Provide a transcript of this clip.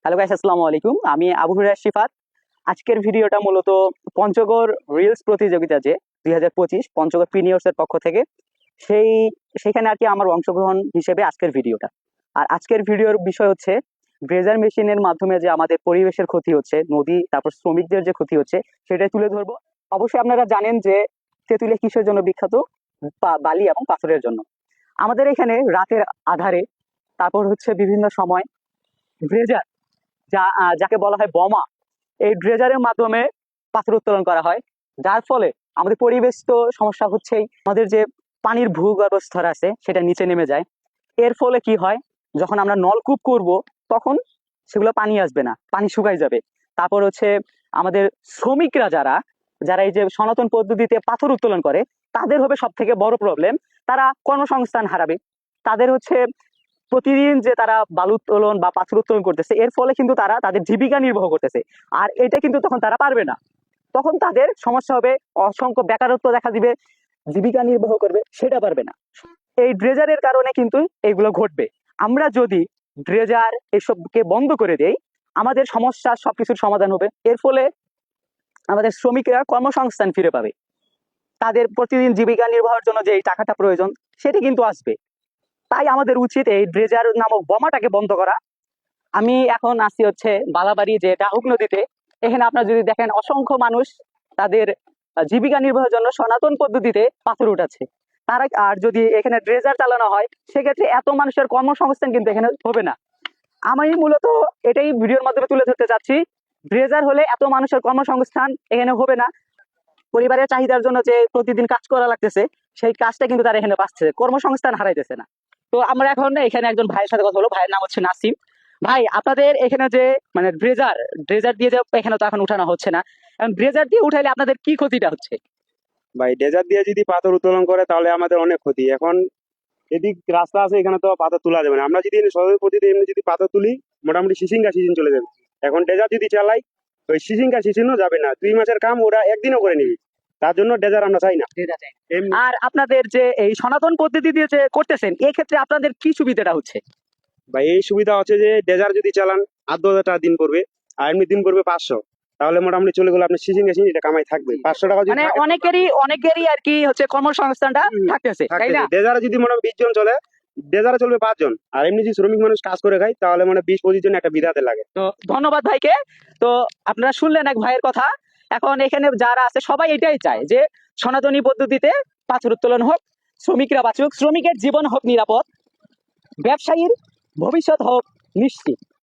Hello guys, আসসালামু আলাইকুম। আমি আবু হুরায়রা শিফাত। আজকের ভিডিওটা মূলত পঞ্চগড় রিলস প্রতিযোগিতা যে 2025 পঞ্চগড় প্রিমিয়ার্সের পক্ষ থেকে সেই সেখানে আর কি আমার অংশগ্রহণ হিসেবে আজকের ভিডিওটা। আর আজকের ভিডিওর বিষয় হচ্ছে ড্রেজার মেশিনের মাধ্যমে যে আমাদের পরিবেশের ক্ষতি হচ্ছে, নদী তারপর শ্রমিকদের যে ক্ষতি হচ্ছে সেটাই তুলে ধরবো। অবশ্যই আপনারা জানেন যে তেঁতুলিয়া কিসের জন্য বিখ্যাত? বালি এবং পাথরের জন্য। আমাদের এখানে রাতের আধারে তারপর হচ্ছে বিভিন্ন সময় ড্রেজার যাকে বলা হয় বোমা, এই ড্রেজারের মাধ্যমে পাথর উত্তোলন করা হয়, যার ফলে আমাদের পরিবেশ তো সমস্যা হচ্ছেই, আমাদের যে পানির ভূগর্ভ স্তর আছে সেটা নিচে নেমে যায়। এর ফলে কি হয়, যখন আমরা নলকূপ করব তখন সেগুলো পানি আসবে না, পানি শুকাই যাবে। তারপর হচ্ছে আমাদের শ্রমিকরা যারা যারা এই যে সনাতন পদ্ধতিতে পাথর উত্তোলন করে তাদের হবে সব থেকে বড় প্রবলেম। তারা কর্মসংস্থান হারাবে। তাদের হচ্ছে প্রতিদিন যে তারা বালু উত্তোলন বা পাথর উত্তোলন করতেছে, এর ফলে কিন্তু তারা তাদের জীবিকা নির্বাহ করতেছে। আর এটা কিন্তু তখন তারা পারবে না, তখন তাদের সমস্যা হবে, অসংখ্য বেকারত্ব দেখা দিবে, জীবিকা নির্বাহ করবে সেটা পারবে না। এই ড্রেজারের কারণে কিন্তু এগুলো ঘটবে। আমরা যদি ড্রেজার এসবকে বন্ধ করে দেই, আমাদের সমস্যা সবকিছুর সমাধান হবে। এর ফলে আমাদের শ্রমিকরা কর্মসংস্থান ফিরে পাবে, তাদের প্রতিদিন জীবিকা নির্বাহের জন্য যে এই টাকাটা প্রয়োজন সেটি কিন্তু আসবে। তাই আমাদের উচিত এই ড্রেজার নামক বোমাটাকে বন্ধ করা। আমি এখন আসছি হচ্ছে বালাবাড়ি যে ডাহুক নদীতে। এখানে আপনারা যদি দেখেন অসংখ্য মানুষ তাদের জীবিকা নির্বাহের জন্য সনাতন পদ্ধতিতে পাথর উঠাচ্ছে। তারা আর যদি এখানে ড্রেজার চালানো হয় সেক্ষেত্রে এত মানুষের কর্মসংস্থান কিন্তু এখানে হবে না। আমি মূলত এটাই ভিডিওর মাধ্যমে তুলে ধরতে চাচ্ছি, ড্রেজার হলে এত মানুষের কর্মসংস্থান এখানে হবে না। পরিবারের চাহিদার জন্য যে প্রতিদিন কাজ করা লাগতেছে সেই কাজটা কিন্তু তারা এখানে পাচ্ছে, কর্মসংস্থান হারাইতেছে না। তো আমরা এখন এখানে একজন ভাইয়ের সাথে কথা বলবো। ভাইয়ের নাম হচ্ছে নাসিম। ভাই, আপনাদের এখানে যে মানে ড্রেজার ড্রেজার দিয়ে যে এখানে তো এখন উঠানো হচ্ছে না, এখন ড্রেজার দিয়ে উঠাইলে আপনাদের কি ক্ষতিটা হচ্ছে? ভাই, ডেজার্ট দিয়ে যদি পাথর উত্তোলন করে তাহলে আমাদের অনেক ক্ষতি। এখন এদিক রাস্তা আছে, এখানে তো পাথর তোলা যাবে না। আমরা যদি সহজ পদ্ধতি এমনি যদি পাথর তুলি, মোটামুটি সিসিঙ্গা সিজন চলে যাবে। এখন ডেজার্ট যদি চালাই, ওই সিসিঙ্গা সিজনও যাবে না, 2 মাসের কাম ওরা একদিনও করে নিবি। তার জন্য ডেজার্ট আমরা চাই না। এমনি আর আপনাদের যে এই সনাতন পদ্ধতি দিয়ে যে করতেছেন, এই ক্ষেত্রে আপনাদের কি সুবিধাটা হচ্ছে? ভাই, এই সুবিধা হচ্ছে যে ডেজার্ট যদি চালান 8,000 টাকা দিন পড়বে, আর এমনি দিন পড়বে 500। তাহলে মোটামুটি চলে গেলে আপনি সিসিঙ্গা সিজন এটা কামাই থাকবে 500 টাকা যদি মানে থাকে। অনেকেরই আর কি হচ্ছে কর্মসংস্থানটা থাকতেছে, তাই না? ডেজার্টে যদি মোটামুটি 20 জন চলে, ডেজার্টে চলবে 5 জন। আর এমনি যদি শ্রমিক মানুষ কাজ করে খায় তাহলে মানে 20-25 জন একটা বিধাতে লাগে। তো ধন্যবাদ ভাইকে। তো আপনারা শুনলেন এক ভাইয়ের কথা। এখন এখানে যারা আছে সবাই এটাই চায় যে সনাতনী পদ্ধতিতে পাথর উত্তোলন হোক, শ্রমিকরা বাঁচুক, শ্রমিকের জীবন হোক নিরাপদ, ব্যবসায়ীর ভবিষ্যৎ হোক নিশ্চিত।